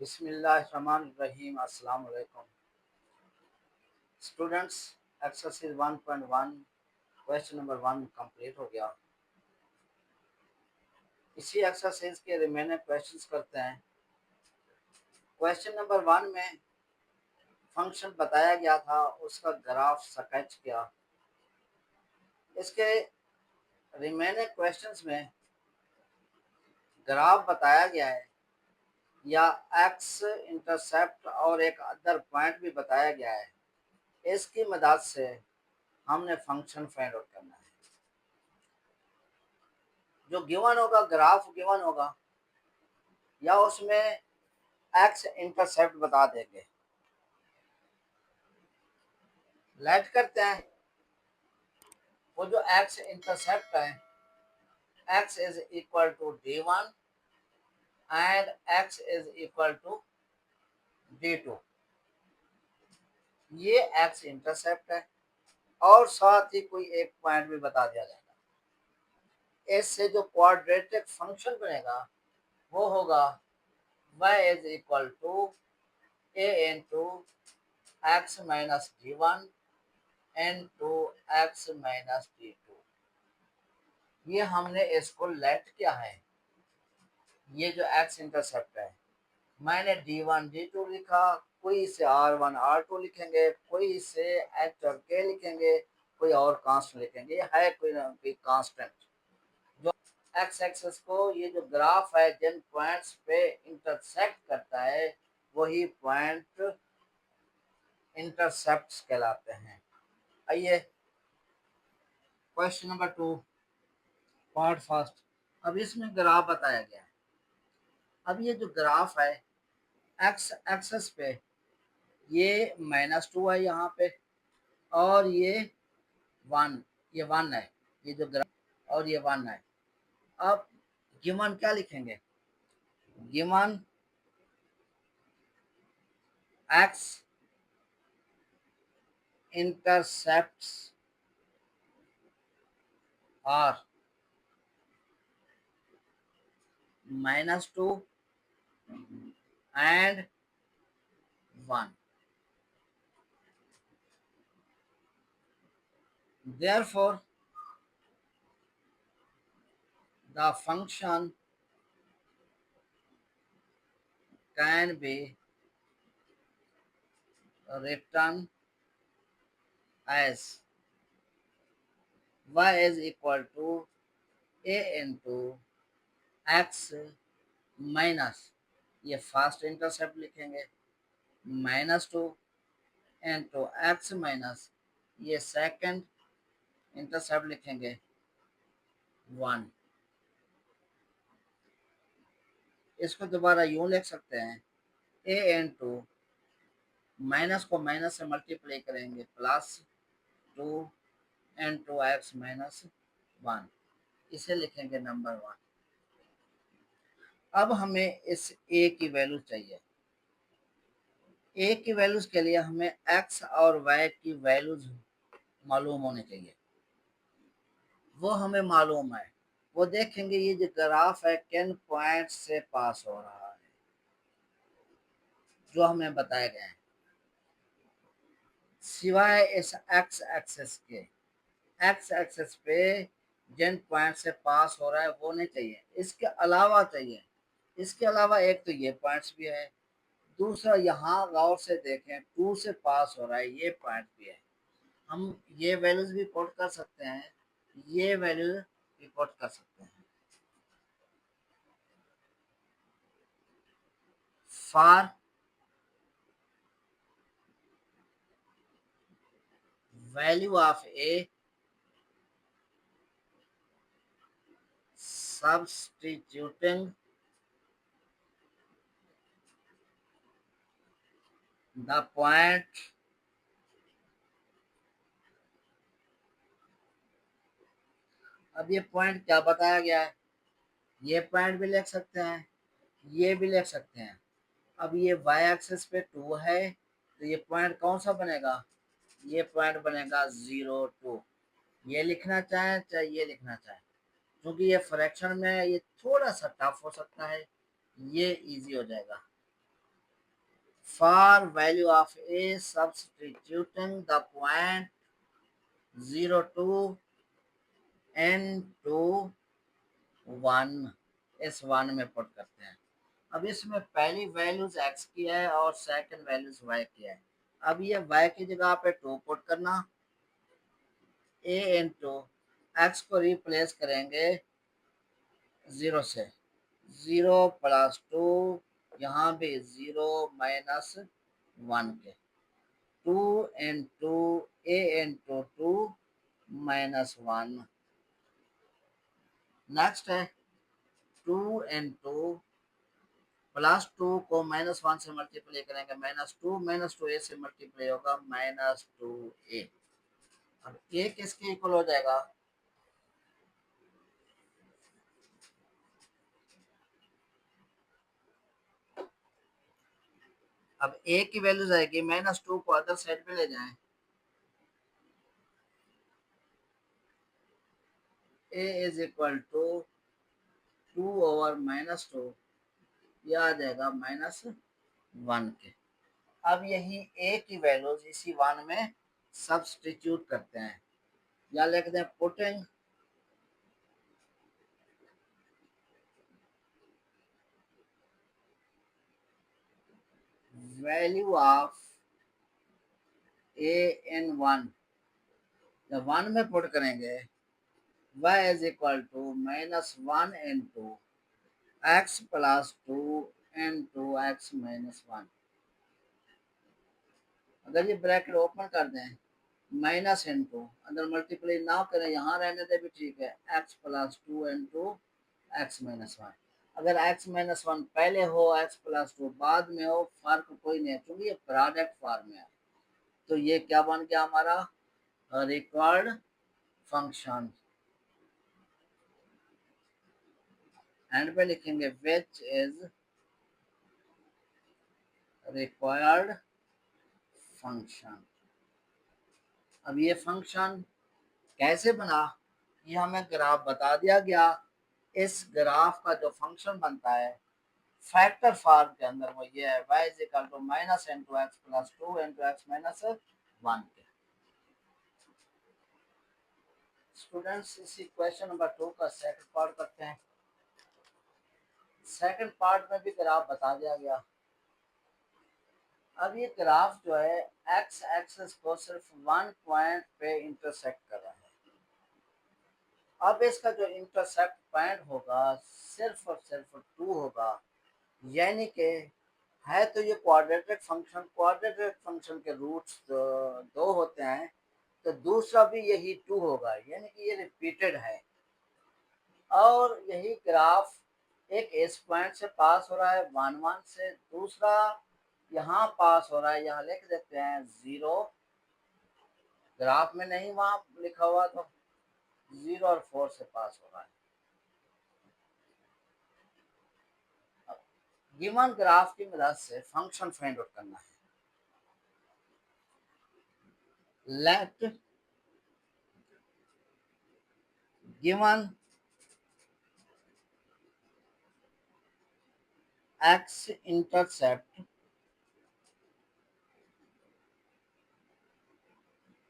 बिस्मिल्लाहिर्रहमानिर्रहीम। अस्सलाम वालेकुम students. Exercise 1.1 question number 1 complete हो गया। इसी एक्सरसाइज के रिमेनिंग क्वेश्चंस करते हैं। क्वेश्चन नंबर 1 में फंक्शन बताया गया था, उसका ग्राफ स्केच किया। इसके रिमेनिंग क्वेश्चंस में ग्राफ बताया गया है या एक्स इंटरसेप्ट और एक अदर पॉइंट भी बताया गया है। इसकी मदद से हमने फंक्शन फाइंड आउट करना है। जो गिवन होगा, ग्राफ गिवन होगा या उसमें एक्स इंटरसेप्ट बता देंगे। लेट करते हैं, वो जो एक्स इंटरसेप्ट है, X is equal to d1 and X is equal to d2। ये एक्स इंटरसेप्ट है और साथ ही कोई एक पॉइंट भी बता दिया जाएगा। इससे जो क्वाड्रेटिक फंक्शन बनेगा वो होगा y is equal to a into X minus d1 into X minus d2। ये हमने इसको लेट किया है। ये जो एक्स इंटरसेप्ट है, मैंने d1 d2 लिखा, कोई इसे r1 r2 लिखेंगे, कोई इसे h और k लिखेंगे, कोई और कांस्टेंट लिखेंगे। ये है कोई ना कोई कांस्टेंट जो एक्स एक्सिस को, ये जो ग्राफ है जिन पॉइंट्स पे इंटरसेक्ट करता है वही पॉइंट इंटरसेप्ट्स कहलाते हैं। आइए क्वेश्चन नंबर 2 पार्ट फर्स्ट। अब इसमें ग्राफ बताया गया है। अब ये जो ग्राफ है एक्स एक्सिस पे, ये -2 है यहाँ पे और ये 1, ये 1 है। ये जो ग्राफ और ये 1 है। अब गिवन क्या लिखेंगे? Given X intercepts are -2 and 1। Therefore, the function can be written as y is equal to a into x minus, ये फर्स्ट इंटरसेप्ट लिखेंगे, -2 इंटू एक्स माइनस, ये सेकंड इंटरसेप्ट लिखेंगे 1। इसको दोबारा यूं लिख सकते हैं, a इंटू माइनस को माइनस से मल्टीप्लाई करेंगे +2 इंटू एक्स माइनस 1। इसे लिखेंगे नंबर 1। अब हमें इस a की वैल्यू चाहिए। a की वैल्यूज के लिए हमें x और y की वैल्यूज मालूम होनी चाहिए। वो हमें मालूम है। वो देखेंगे ये जो ग्राफ है किन पॉइंट से पास हो रहा है, जो हमें बताए गए हैं। सिवाय इस एक्स एक्सेस के, एक्स एक्सेस पे जिन पॉइंट से पास हो रहा है वो नहीं चाहिए, इसके अलावा चाहिए। इसके अलावा एक तो ये पॉइंट्स भी है, दूसरा यहाँ गौर से देखें 2 से पास हो रहा है, ये पॉइंट भी है। हम ये वैल्यूज भी पुट कर सकते हैं, ये वैल्यू भी पुट कर सकते हैं। For value of A substituting the point अब ये पॉइंट क्या बताया गया है, ये पॉइंट भी लिख सकते हैं, ये भी लिख सकते हैं। अब ये y एक्सिस पे 2 है तो ये पॉइंट कौन सा बनेगा? ये पॉइंट बनेगा 0 2। ये लिखना चाहें चाहे ये लिखना चाहें, क्योंकि ये फ्रैक्शन में है, ये थोड़ा सा टफ हो सकता है, ये इजी हो जाएगा। For value of a, substituting the point 0 to n to 1 इस 1 में पुट करते हैं। अब इसमें पहली वैल्यूज x की है और सेकंड वैल्यूज y की है। अब ये y की जगह पे 2 पुट करना, a इंटू एक्स को रिप्लेस करेंगे 0 से, 0 प्लस 2, यहाँ भी 0 माइनस 1 के, 2 into a into 2 minus 1। Next है 2 इंटू +2 को -1 से मल्टीप्लाई करेंगे, -2 a से मल्टीप्लाई होगा -2a। अब a किसके इक्वल हो जाएगा, अब a की वैल्यू जाएगी, -2 को अदर साइड पे ले जाएं, a is equal to 2 over -2, यह आ जाएगा -1 के। अब यही a की वैल्यूज इसी 1 में सब्स्टिट्यूट करते हैं, या लिख दें putting value of a in 1, जब 1 में पुट करेंगे y is equal to -1 into X plus 2 into X minus 1। अगर ये ब्रैकेट ओपन कर दें, माइनस इंटू, अंदर मल्टीप्लाई ना करें, यहाँ रहने दे भी ठीक है, x plus 2 into X minus 1। अगर एक्स माइनस 1 पहले हो, एक्स प्लस 2 बाद में हो, फर्क कोई नहीं है, क्योंकि ये प्रोडक्ट फॉर्म में है। तो ये क्या बन गया हमारा, रिक्वायर्ड फंक्शन। एंड पे लिखेंगे विच इज रिक्वायर्ड फंक्शन। अब ये फंक्शन कैसे बना, ये हमें ग्राफ बता दिया गया। इस ग्राफ का जो फंक्शन बनता है फैक्टर फॉर्म के अंदर, वो ये है y is equal to minus into X plus 2 into X minus 1 के। स्टूडेंट्स, इसी क्वेश्चन नंबर 2 का सेकंड पार्ट करते हैं। सेकंड पार्ट में भी ग्राफ बता दिया गया। अब ये ग्राफ जो है एक्स एक्सिस को सिर्फ 1 पॉइंट पे इंटरसेक्ट कर रहा है। अब इसका जो इंटरसेक्ट पॉइंट होगा सिर्फ और सिर्फ 2 होगा, यानी कि है तो ये क्वाड्रेटिक फंक्शन के रूट्स दो होते हैं, तो दूसरा भी यही 2 होगा, यानी कि ये रिपीटेड है। और यही ग्राफ एक इस पॉइंट से पास हो रहा है 1 1 से, दूसरा यहाँ पास हो रहा है, यहाँ लिख देते हैं 0, ग्राफ में नहीं वहाँ लिखा हुआ, तो 0 और 4 से पास हो रहा है। गिवन ग्राफ की मदद से फंक्शन फाइंड आउट करना है। Let given x intercept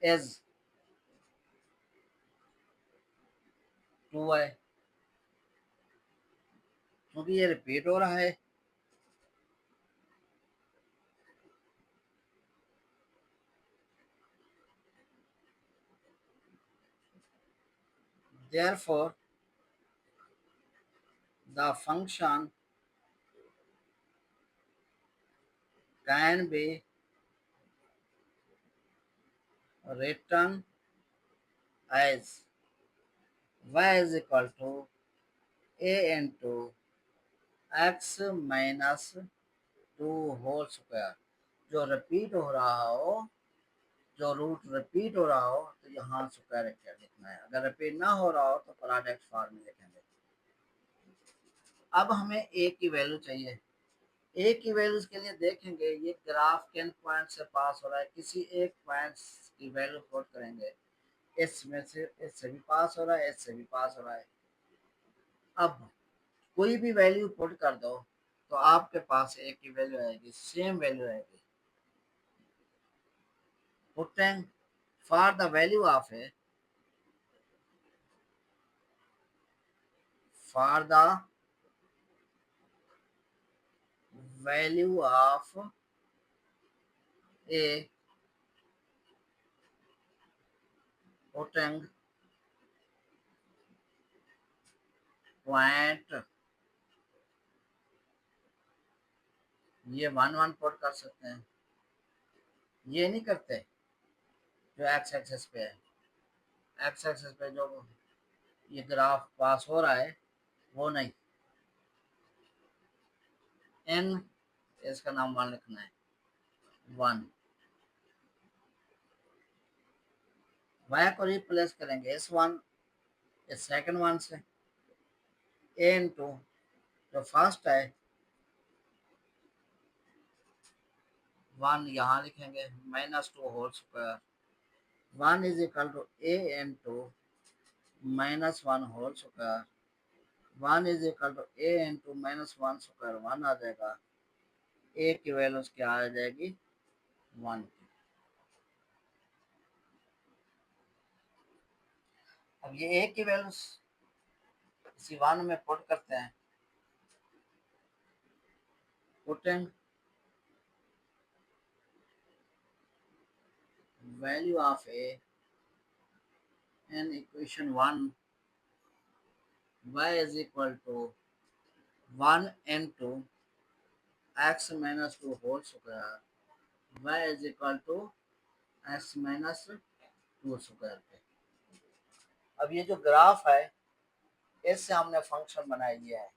is 2 है, क्योंकि ये रिपीट हो रहा है। Therefore, the function can be written as y is equal to a into x minus 2 whole square. जो रिपीट हो रहा हो, जो रूट रिपीट हो रहा हो, तो यहाँ स्क्वायर लिखना है। अगर रिपीट ना हो रहा हो तो प्रोडक्ट फॉर्म में लिखेंगे। अब हमें a की वैल्यू चाहिए। ए की वैल्यूज के लिए देखेंगे ये ग्राफ किन पॉइंट से पास हो रहा है, किसी एक पॉइंट की वैल्यू पुट करेंगे, इसमें से इससे भी पास हो रहा है, इससे भी पास हो रहा है। अब कोई भी वैल्यू पुट कर दो तो आपके पास ए की वैल्यू आएगी, सेम वैल्यू आएगी। Putting for the value of A, for the value of A, putting point, ये 1 1 पुट कर सकते हैं, ये नहीं करते जो एक्स एक्सेस पे है। एक्स एक्सेस पे जो ये ग्राफ पास हो रहा है वो नहीं। एन, इसका नाम 1 लिखना है, 1। वाई को रिप्लेस करेंगे इस 1 इस सेकंड 1 से, ए इंटू जो फर्स्ट है 1 यहाँ लिखेंगे, -2 whole square, 1 is equal to A into -1 whole square, 1 is equal to A into -1 square, 1 आ जाएगा। ए की वैल्यू क्या आ जाएगी, 1। अब ये ए की वैल्यू इसी 1 में पुट करते हैं, putting value of A in equation 1, y is equal to 1 into x minus 2 whole square, y is equal to x minus 2 square पे। अब ये जो ग्राफ है इससे हमने फंक्शन बना दिया है,